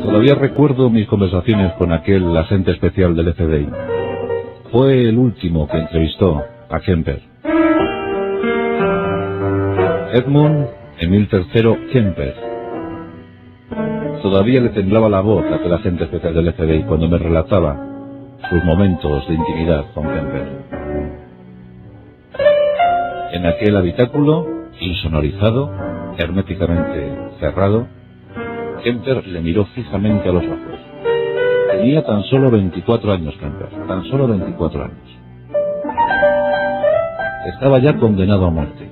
Todavía recuerdo mis conversaciones con aquel agente especial del FBI. Fue el último que entrevistó a Kemper. Edmund Emil III Kemper. Todavía le temblaba la voz a aquel agente especial del FBI cuando me relataba sus momentos de intimidad con Kemper. En aquel habitáculo, insonorizado, herméticamente cerrado, Kemper le miró fijamente a los ojos. Tenía tan solo 24 años Kemper, tan solo 24 años. Estaba ya condenado a muerte.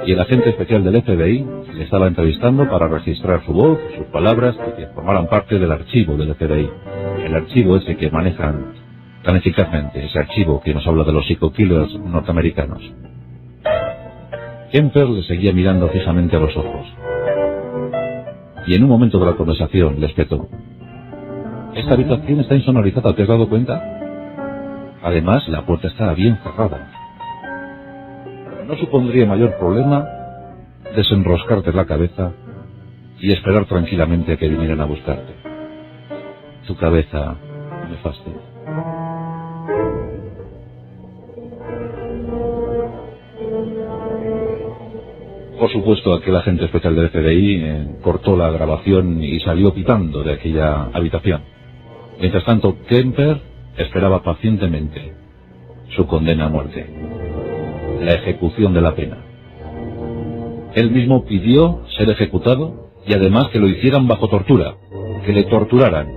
Y el agente especial del FBI le estaba entrevistando para registrar su voz, sus palabras, y que formaran parte del archivo del FBI. El archivo ese que manejan tan eficazmente, ese archivo que nos habla de los psycho-killers norteamericanos. Kemper le seguía mirando fijamente a los ojos. Y en un momento de la conversación le espetó: «Esta habitación está insonorizada, ¿te has dado cuenta? Además, la puerta está bien cerrada. No supondría mayor problema desenroscarte la cabeza y esperar tranquilamente a que vinieran a buscarte. Tu cabeza me fastidia». Por supuesto, aquel agente especial del FBI cortó la grabación y salió pitando de aquella habitación. Mientras tanto, Kemper esperaba pacientemente su condena a muerte, la ejecución de la pena. Él mismo pidió ser ejecutado y además que lo hicieran bajo tortura, que le torturaran.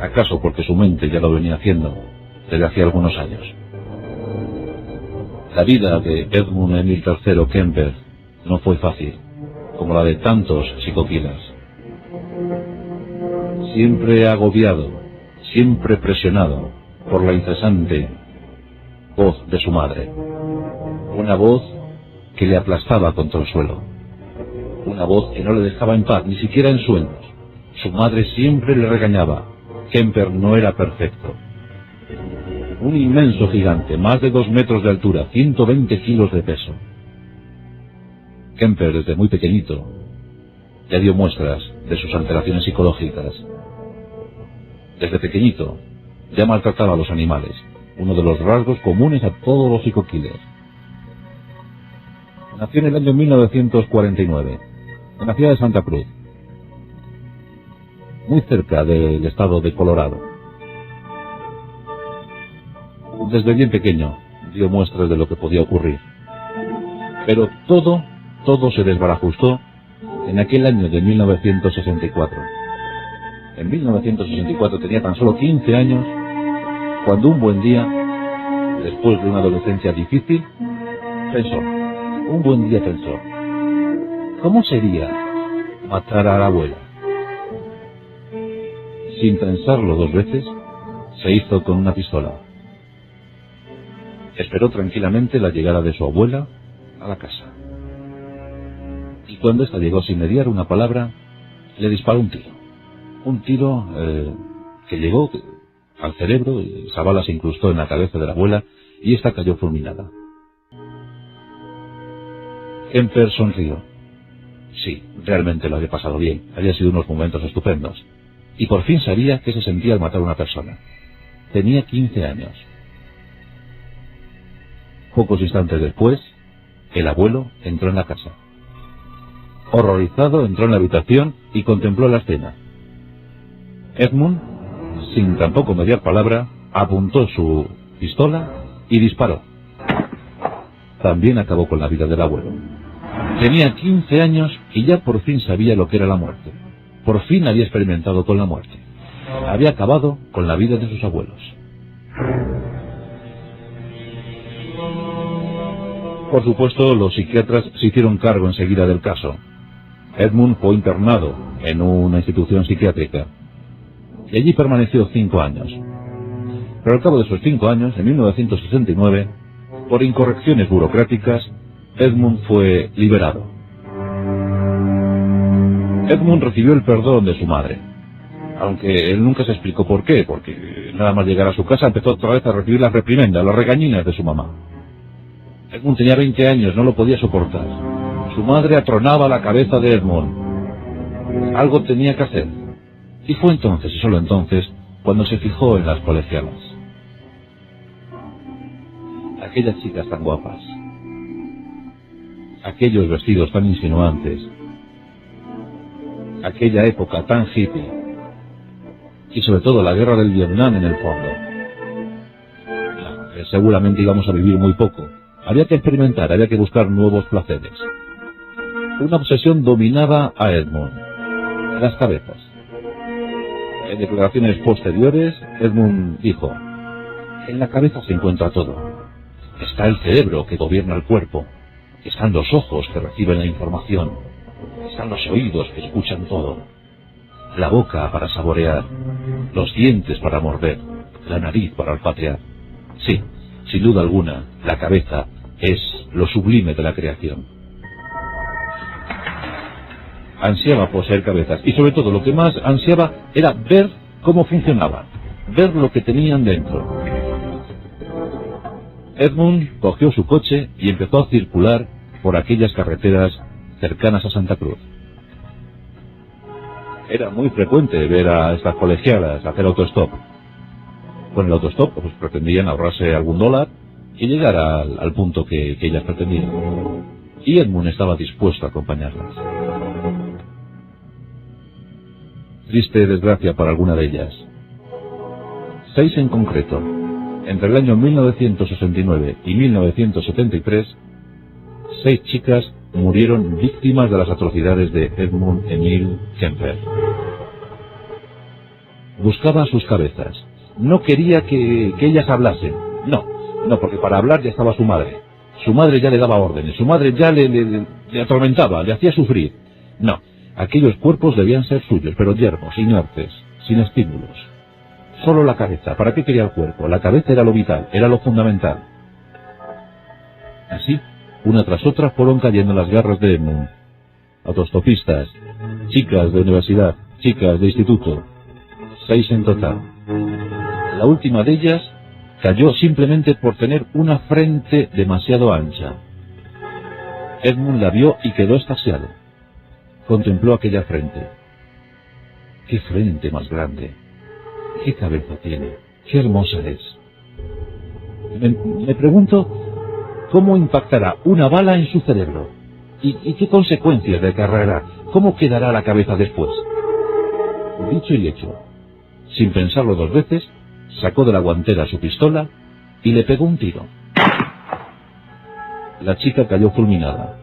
¿Acaso porque su mente ya lo venía haciendo desde hacía algunos años? La vida de Edmund Emil III Kemper no fue fácil, como la de tantos psico-killers. Siempre agobiado, siempre presionado por la incesante voz de su madre. Una voz que le aplastaba contra el suelo. Una voz que no le dejaba en paz, ni siquiera en sueños. Su madre siempre le regañaba. Kemper no era perfecto. Un inmenso gigante, más de 2 metros de altura, 120 kilos de peso. Kemper, desde muy pequeñito, ya dio muestras de sus alteraciones psicológicas. Desde pequeñito, ya maltrataba a los animales, uno de los rasgos comunes a todos los psico-killers. Nació en el año 1949, en la ciudad de Santa Cruz, muy cerca del estado de Colorado. Desde bien pequeño dio muestras de lo que podía ocurrir. Pero todo se desbarajustó en aquel año de 1964. En 1964 tenía tan solo 15 años, cuando un buen día, después de una adolescencia difícil, pensó, ¿cómo sería matar a la abuela? Sin pensarlo 2 veces, se hizo con una pistola. Esperó tranquilamente la llegada de su abuela a la casa. Y cuando ésta llegó sin mediar una palabra, le disparó un tiro. Un tiro que llegó al cerebro, y esa bala se incrustó en la cabeza de la abuela y ésta cayó fulminada. Kemper sonrió. Sí, realmente lo había pasado bien. Había sido unos momentos estupendos. Y por fin sabía qué se sentía al matar a una persona. Tenía 15 años. Pocos instantes después, el abuelo entró en la casa. Horrorizado, entró en la habitación y contempló la escena. Edmund, sin tampoco mediar palabra, apuntó su pistola y disparó. También acabó con la vida del abuelo. Tenía 15 años y ya por fin sabía lo que era la muerte. Por fin había experimentado con la muerte. Había acabado con la vida de sus abuelos. Por supuesto, los psiquiatras se hicieron cargo enseguida del caso. Edmund fue internado en una institución psiquiátrica y allí permaneció 5 años. Pero al cabo de esos 5 años, en 1969, por incorrecciones burocráticas, Edmund fue liberado. Edmund recibió el perdón de su madre, aunque él nunca se explicó por qué, porque nada más llegar a su casa empezó otra vez a recibir las reprimendas, las regañinas de su mamá. Edmund tenía 20 años, no lo podía soportar. Su madre atronaba la cabeza de Edmund. Algo tenía que hacer. Y fue entonces, y solo entonces, cuando se fijó en las colegialas. Aquellas chicas tan guapas. Aquellos vestidos tan insinuantes. Aquella época tan hippie. Y sobre todo la guerra del Vietnam en el fondo. Seguramente íbamos a vivir muy poco. Había que experimentar, había que buscar nuevos placeres. Una obsesión dominaba a Edmund. Las cabezas. En declaraciones posteriores, Edmund dijo: en la cabeza se encuentra todo. Está el cerebro que gobierna el cuerpo. Están los ojos que reciben la información. Están los oídos que escuchan todo. La boca para saborear. Los dientes para morder. La nariz para olfatear. Sí, sin duda alguna, la cabeza es lo sublime de la creación. Ansiaba poseer cabezas, y sobre todo lo que más ansiaba era ver cómo funcionaban, ver lo que tenían dentro. Edmund cogió su coche y empezó a circular por aquellas carreteras cercanas a Santa Cruz. Era muy frecuente ver a estas colegialas hacer autostop. Con el autostop pues pretendían ahorrarse algún dólar y llegar al punto que ellas pretendían. Y Edmund estaba dispuesto a acompañarlas. Triste desgracia para alguna de ellas. 6 en concreto. Entre el año 1969 y 1973, 6 chicas murieron víctimas de las atrocidades de Edmund Emil Kemper. Buscaba sus cabezas. No quería que ellas hablasen. No, porque para hablar ya estaba su madre. Su madre ya le daba órdenes, su madre ya le atormentaba, le hacía sufrir. No, aquellos cuerpos debían ser suyos, pero yermos, inertes, sin estímulos. Solo la cabeza. ¿Para qué quería el cuerpo? La cabeza era lo vital, era lo fundamental. Así, una tras otra fueron cayendo las garras de Edmund. Autostopistas, chicas de universidad, chicas de instituto. 6 en total. La última de ellas cayó simplemente por tener una frente demasiado ancha. Edmund la vio y quedó extasiado. Contempló aquella frente. ¡Qué frente más grande! ¡Qué cabeza tiene! ¡Qué hermosa es! Me pregunto cómo impactará una bala en su cerebro. ¿Y qué consecuencias decarrerá? ¿Cómo quedará la cabeza después? Dicho y hecho. Sin pensarlo 2 veces, sacó de la guantera su pistola y le pegó un tiro. La chica cayó fulminada.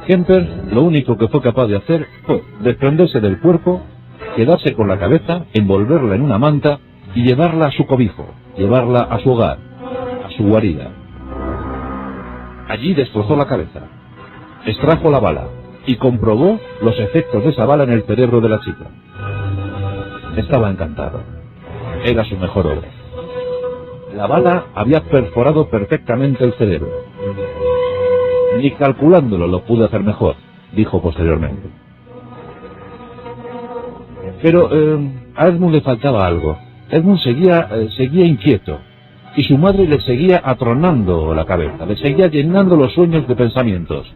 Kemper lo único que fue capaz de hacer fue desprenderse del cuerpo, quedarse con la cabeza, envolverla en una manta y llevarla a su cobijo, llevarla a su hogar, a su guarida. Allí destrozó la cabeza, extrajo la bala y comprobó los efectos de esa bala en el cerebro de la chica. Estaba encantado. Era su mejor obra. La bala había perforado perfectamente el cerebro. Ni calculándolo lo pude hacer mejor, dijo posteriormente. Pero a Edmund le faltaba algo. Edmund seguía inquieto. Y su madre le seguía atronando la cabeza, le seguía llenando los sueños de pensamientos.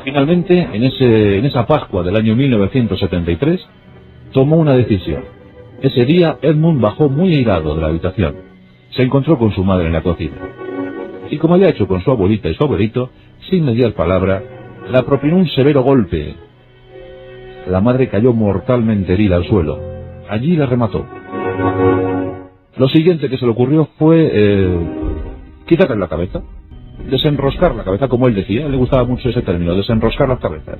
Finalmente, en esa Pascua del año 1973, tomó una decisión. Ese día Edmund bajó muy airado de la habitación. Se encontró con su madre en la cocina. Y como había hecho con su abuelita y su abuelito, sin mediar palabra, le propinó un severo golpe. La madre cayó mortalmente herida al suelo. Allí la remató. Lo siguiente que se le ocurrió fue quitarle la cabeza, desenroscar la cabeza, como él decía, le gustaba mucho ese término, desenroscar las cabezas.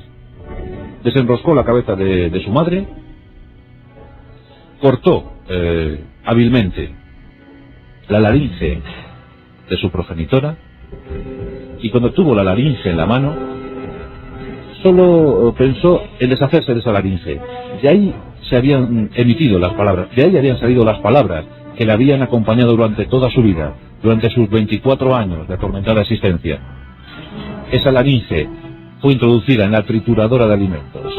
Desenroscó la cabeza de su madre, cortó hábilmente la laringe de su progenitora, y cuando tuvo la laringe en la mano, solo pensó en deshacerse de esa laringe. De ahí se habían emitido las palabras, de ahí habían salido las palabras que le habían acompañado durante toda su vida, durante sus 24 años de atormentada existencia. Esa laringe fue introducida en la trituradora de alimentos.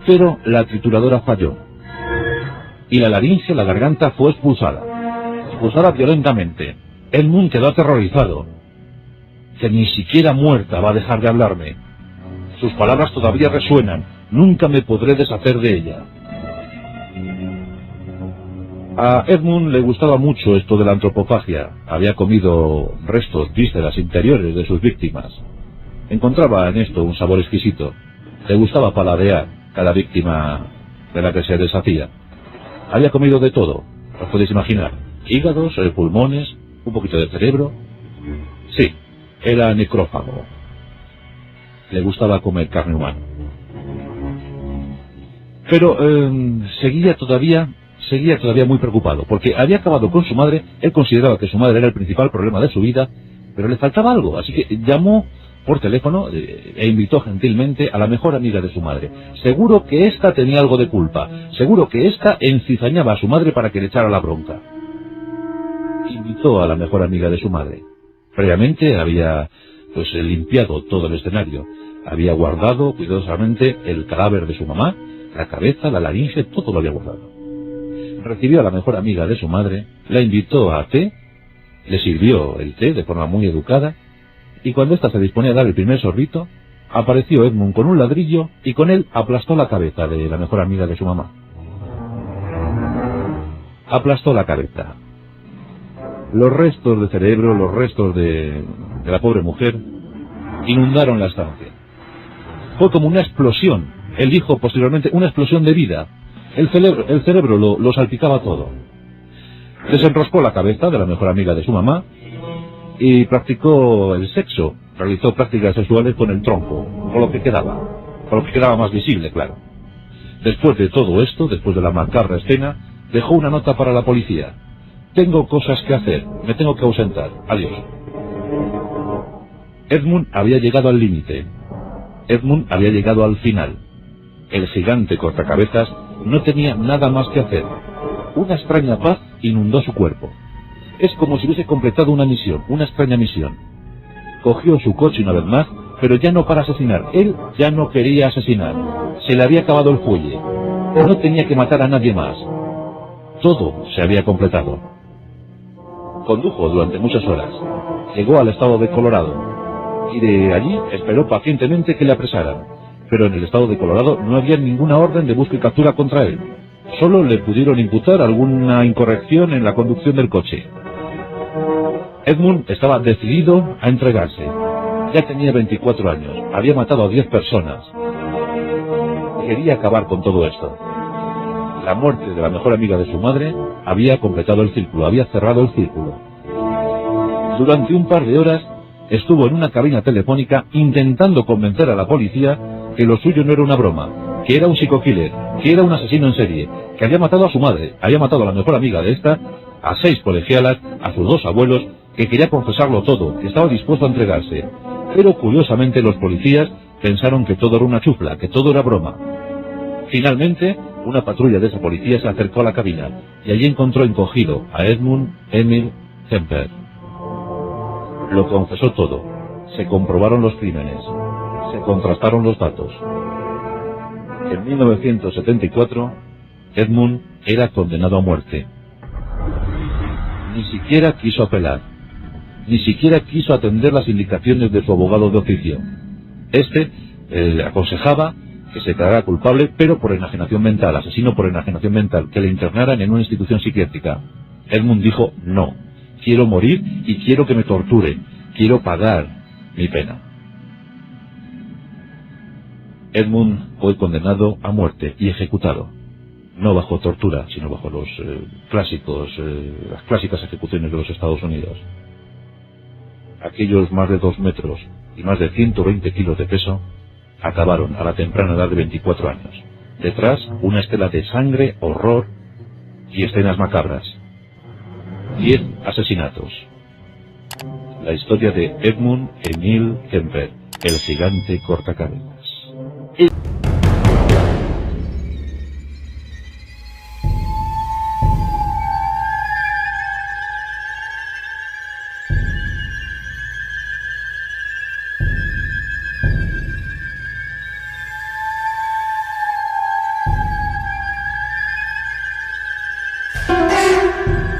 Pero la trituradora falló. Y la laringe, la garganta, fue expulsada violentamente. Edmund quedó aterrorizado. Que ni siquiera muerta va a dejar de hablarme. Sus palabras todavía resuenan. Nunca me podré deshacer de ella. A Edmund le gustaba mucho esto de la antropofagia. Había comido restos, vísceras interiores de sus víctimas. Encontraba en esto un sabor exquisito. Le gustaba paladear cada víctima de la que se deshacía. Había comido de todo, os podéis imaginar. Hígados, pulmones, un poquito de cerebro. Sí, era necrófago. Le gustaba comer carne humana. Pero seguía todavía muy preocupado, porque había acabado con su madre. Él consideraba que su madre era el principal problema de su vida, pero le faltaba algo, así que llamó por teléfono e invitó gentilmente a la mejor amiga de su madre. Seguro que ésta tenía algo de culpa, seguro que ésta encizañaba a su madre para que le echara la bronca. Invitó a la mejor amiga de su madre. Previamente había limpiado todo el escenario, había guardado cuidadosamente el cadáver de su mamá, la cabeza, la laringe, todo lo había guardado. Recibió a la mejor amiga de su madre, la invitó a té, le sirvió el té de forma muy educada, y cuando ésta se disponía a dar el primer sorbito, apareció Edmund con un ladrillo y con él aplastó la cabeza de la mejor amiga de su mamá. Aplastó la cabeza. Los restos de cerebro, los restos de la pobre mujer, inundaron la estancia. Fue como una explosión. Él dijo posteriormente una explosión de vida. El cerebro lo salpicaba todo. Desenroscó la cabeza de la mejor amiga de su mamá y practicó el sexo. Realizó prácticas sexuales con el tronco, con lo que quedaba más visible, claro. Después de todo esto, después de la macabra escena, dejó una nota para la policía. Tengo cosas que hacer, me tengo que ausentar, adiós. Edmund había llegado al límite. Edmund había llegado al final. El gigante cortacabezas no tenía nada más que hacer. Una extraña paz inundó su cuerpo. Es como si hubiese completado una misión, una extraña misión. Cogió su coche una vez más, pero ya no para asesinar. Él ya no quería asesinar. Se le había acabado el fuelle. No tenía que matar a nadie más. Todo se había completado. Condujo durante muchas horas. Llegó al estado de Colorado. Y de allí esperó pacientemente que le apresaran. Pero en el estado de Colorado no había ninguna orden de busca y captura contra él. Solo le pudieron imputar alguna incorrección en la conducción del coche. Edmund estaba decidido a entregarse. Ya tenía 24 años, había matado a 10 personas. Quería acabar con todo esto. La muerte de la mejor amiga de su madre había completado el círculo, había cerrado el círculo. Durante un par de horas estuvo en una cabina telefónica intentando convencer a la policía que lo suyo no era una broma, que era un psico-killer, que era un asesino en serie, que había matado a su madre, había matado a la mejor amiga de esta, a 6 colegialas, a sus 2 abuelos, que quería confesarlo todo, que estaba dispuesto a entregarse. Pero curiosamente los policías pensaron que todo era una chufla, que todo era broma. Finalmente, una patrulla de esa policía se acercó a la cabina y allí encontró encogido a Edmund Emil Kemper. Lo confesó todo. Se comprobaron los crímenes. Se contrastaron los datos. En 1974, Edmund era condenado a muerte. Ni siquiera quiso apelar. Ni siquiera quiso atender las indicaciones de su abogado de oficio. Este le aconsejaba que se declarara culpable, pero por enajenación mental, asesino por enajenación mental, que le internaran en una institución psiquiátrica. Edmund dijo, no, quiero morir y quiero que me torturen, quiero pagar mi pena. Edmund fue condenado a muerte y ejecutado, no bajo tortura, sino bajo los las clásicas ejecuciones de los Estados Unidos. Aquellos más de 2 metros y más de 120 kilos de peso acabaron a la temprana edad de 24 años. Detrás, una estela de sangre, horror y escenas macabras. 10 asesinatos. La historia de Edmund Emil Kemper, el gigante cortacabezas.